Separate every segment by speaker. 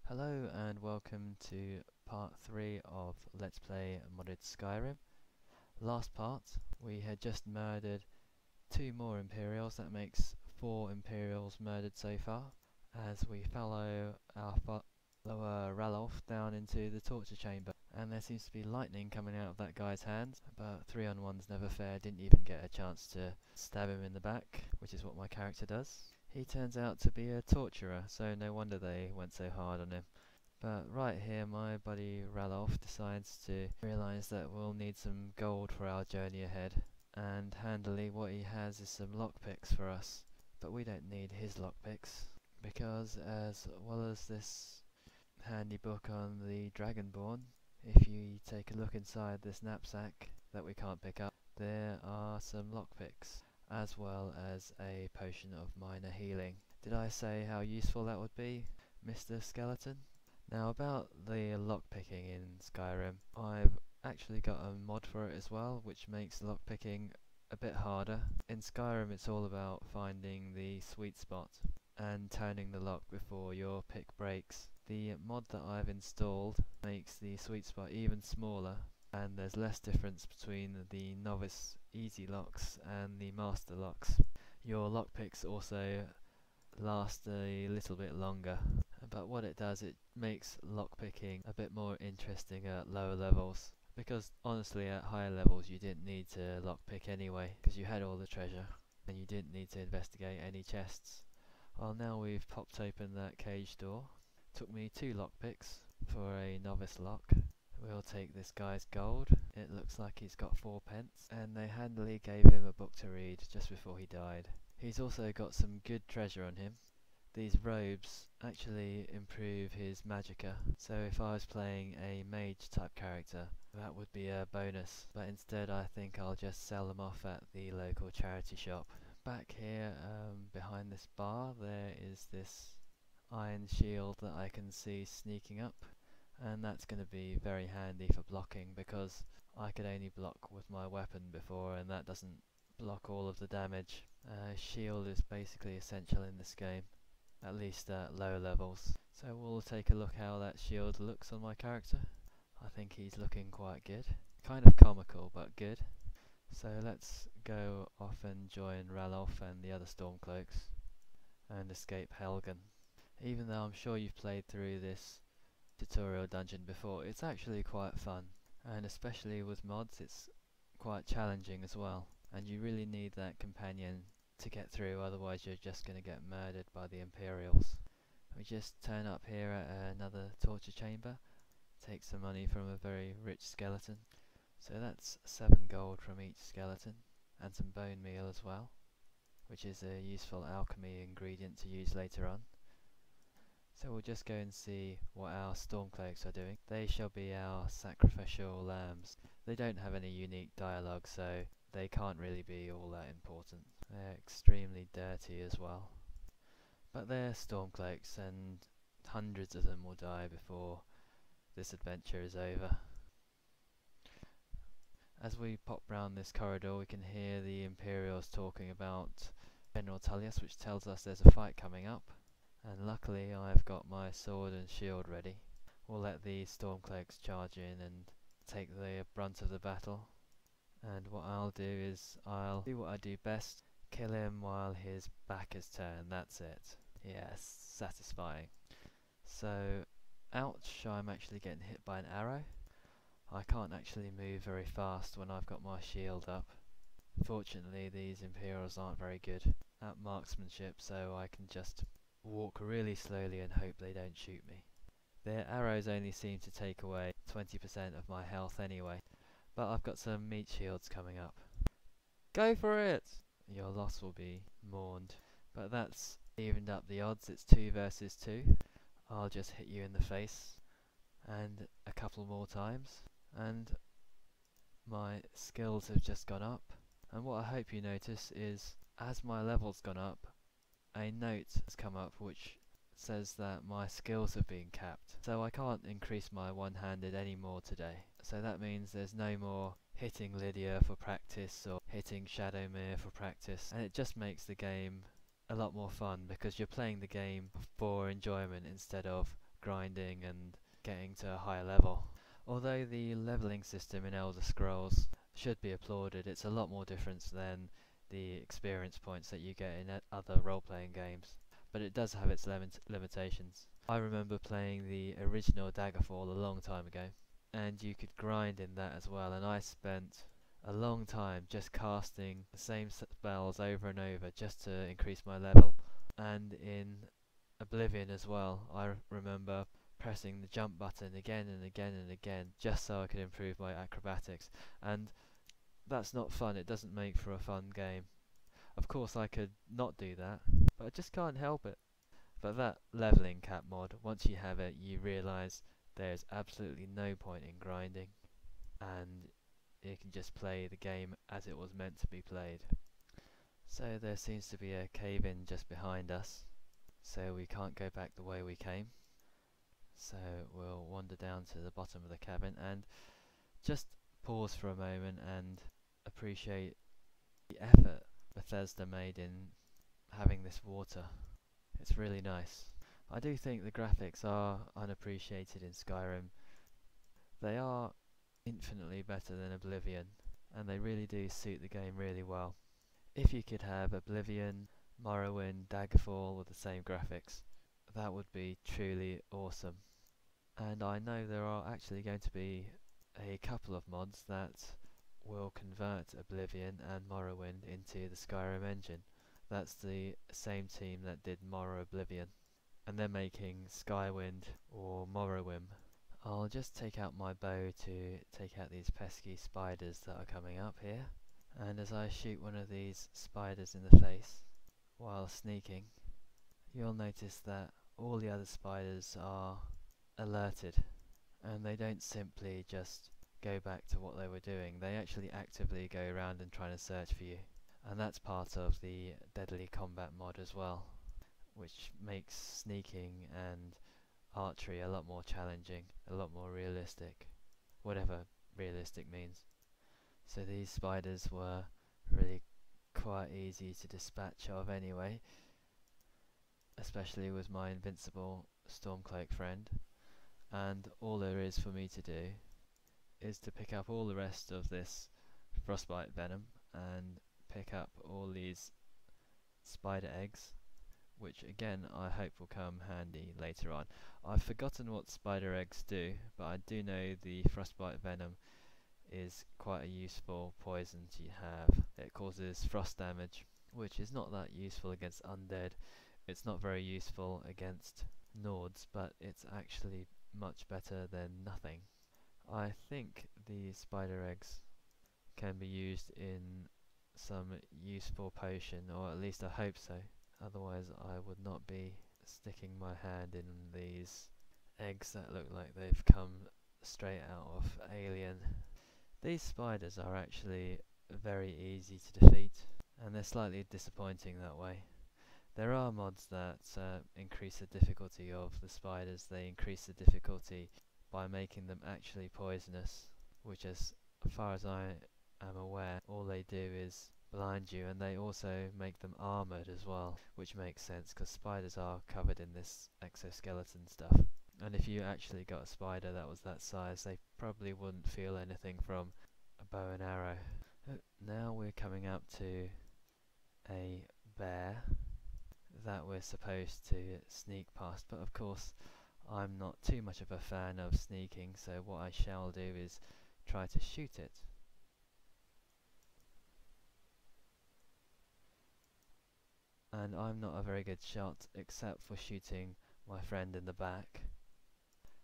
Speaker 1: Hello and welcome to part 3 of Let's Play Modded Skyrim. Last part we had just murdered 2 more Imperials, that makes 4 Imperials murdered so far, as we follow our follower Ralph down into the torture chamber. And there seems to be lightning coming out of that guy's hands, but 3-on-1's never fair, didn't even get a chance to stab him in the back, which is what my character does. He turns out to be a torturer, so no wonder they went so hard on him. But right here my buddy Ralph decides to realise that we'll need some gold for our journey ahead, and handily what he has is some lockpicks for us. But we don't need his lockpicks, because as well as this handy book on the Dragonborn, if you take a look inside this knapsack that we can't pick up, there are some lockpicks, as well as a potion of minor healing. Did I say how useful that would be, Mr. Skeleton? Now about the lockpicking in Skyrim, I've actually got a mod for it as well, which makes lockpicking a bit harder. In Skyrim it's all about finding the sweet spot and turning the lock before your pick breaks. The mod that I've installed makes the sweet spot even smaller, and there's less difference between the novice easy locks and the master locks. Your lockpicks also last a little bit longer, but what it does, it makes lockpicking a bit more interesting at lower levels, because honestly at higher levels you didn't need to lockpick anyway, because you had all the treasure and you didn't need to investigate any chests. Well, now we've popped open that cage door. Took me 2 lockpicks for a novice lock. We'll take this guy's gold. It looks like he's got 4 pence, and they handily gave him a book to read just before he died. He's also got some good treasure on him. These robes actually improve his magicka, so if I was playing a mage type character, that would be a bonus, but instead I think I'll just sell them off at the local charity shop. Back here, behind this bar, there is this iron shield that I can see sneaking up, and that's going to be very handy for blocking, because I could only block with my weapon before, and that doesn't block all of the damage. Shield is basically essential in this game, at least at low levels. So we'll take a look how that shield looks on my character. I think he's looking quite good. Kind of comical, but good. So let's go off and join Ralph and the other Stormcloaks and escape Helgen. Even though I'm sure you've played through this tutorial dungeon before, it's actually quite fun, and especially with mods it's quite challenging as well, and you really need that companion to get through, otherwise you're just going to get murdered by the Imperials. We just turn up here at another torture chamber, take some money from a very rich skeleton, so that's 7 gold from each skeleton, and some bone meal as well, which is a useful alchemy ingredient to use later on. So we'll just go and see what our Stormcloaks are doing. They shall be our sacrificial lambs. They don't have any unique dialogue, so they can't really be all that important. They're extremely dirty as well. But they're Stormcloaks, and hundreds of them will die before this adventure is over. As we pop round this corridor, we can hear the Imperials talking about General Tullius, which tells us there's a fight coming up. And luckily I've got my sword and shield ready. We'll let the Stormcloaks charge in and take the brunt of the battle. And what I'll do is I'll do what I do best, kill him while his back is turned, that's it. Yes, satisfying. So, ouch, I'm actually getting hit by an arrow. I can't actually move very fast when I've got my shield up. Fortunately these Imperials aren't very good at marksmanship, so I can just walk really slowly and hope they don't shoot me. Their arrows only seem to take away 20% of my health anyway, but I've got some meat shields coming up. Go for it! Your loss will be mourned, but that's evened up the odds. It's 2 versus 2. I'll just hit you in the face, and a couple more times, and my skills have just gone up. And what I hope you notice is, as my level's gone up, a note has come up which says that my skills have been capped, so I can't increase my one-handed anymore today. So that means there's no more hitting Lydia for practice or hitting Shadowmere for practice, and it just makes the game a lot more fun, because you're playing the game for enjoyment instead of grinding and getting to a higher level. Although the leveling system in Elder Scrolls should be applauded, it's a lot more different than the experience points that you get in other role-playing games. But it does have its limitations. I remember playing the original Daggerfall a long time ago, and you could grind in that as well, and I spent a long time just casting the same spells over and over just to increase my level. And in Oblivion as well, I remember pressing the jump button again and again and again just so I could improve my acrobatics, and that's not fun. It doesn't make for a fun game. Of course I could not do that, but I just can't help it. But that leveling cap mod, once you have it, you realise there's absolutely no point in grinding, and you can just play the game as it was meant to be played. So there seems to be a cave-in just behind us, so we can't go back the way we came. So we'll wander down to the bottom of the cabin and just pause for a moment and appreciate the effort Bethesda made in having this water. It's really nice. I do think the graphics are unappreciated in Skyrim. They are infinitely better than Oblivion, and they really do suit the game really well. If you could have Oblivion, Morrowind, Daggerfall with the same graphics, that would be truly awesome. And I know there are actually going to be a couple of mods that will convert Oblivion and Morrowind into the Skyrim engine. That's the same team that did Oblivion, and they're making Skywind or Morrowind. I'll just take out my bow to take out these pesky spiders that are coming up here, and as I shoot one of these spiders in the face while sneaking, you'll notice that all the other spiders are alerted, and they don't simply just go back to what they were doing. They actually actively go around and try to search for you, and that's part of the Deadly Combat mod as well, which makes sneaking and archery a lot more challenging, a lot more realistic, whatever realistic means. So these spiders were really quite easy to dispatch of anyway, especially with my invincible Stormcloak friend, and all there is for me to do is to pick up all the rest of this frostbite venom and pick up all these spider eggs, which again I hope will come handy later on. I've forgotten what spider eggs do, but I do know the frostbite venom is quite a useful poison to have. It causes frost damage, which is not that useful against undead. It's not very useful against Nords, but it's actually much better than nothing. I think the spider eggs can be used in some useful potion, or at least I hope so. Otherwise I would not be sticking my hand in these eggs that look like they've come straight out of Alien. These spiders are actually very easy to defeat, and they're slightly disappointing that way. There are mods that increase the difficulty of the spiders. They increase the difficulty by making them actually poisonous, which as far as I am aware, all they do is blind you, and they also make them armoured as well, which makes sense because spiders are covered in this exoskeleton stuff. And if you actually got a spider that was that size, they probably wouldn't feel anything from a bow and arrow. Now we're coming up to a bear that we're supposed to sneak past, but of course I'm not too much of a fan of sneaking, so what I shall do is try to shoot it. And I'm not a very good shot except for shooting my friend in the back.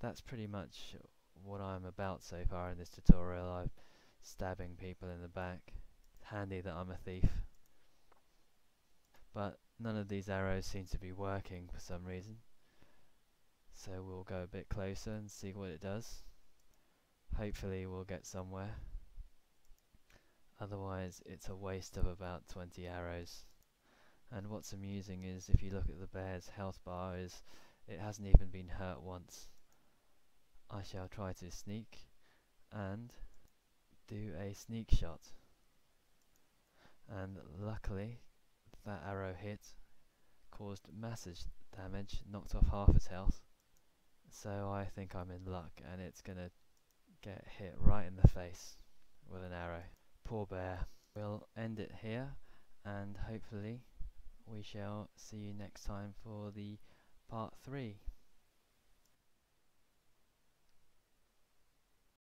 Speaker 1: That's pretty much what I'm about so far in this tutorial. I'm stabbing people in the back. Handy that I'm a thief. But none of these arrows seem to be working for some reason. So we'll go a bit closer and see what it does. Hopefully we'll get somewhere. Otherwise it's a waste of about 20 arrows. And what's amusing is if you look at the bear's health bar, it hasn't even been hurt once. I shall try to sneak and do a sneak shot. And luckily that arrow hit, caused massive damage, knocked off half its health. So I think I'm in luck, and it's gonna get hit right in the face with an arrow. Poor bear. We'll end it here, and hopefully we shall see you next time for the part 3.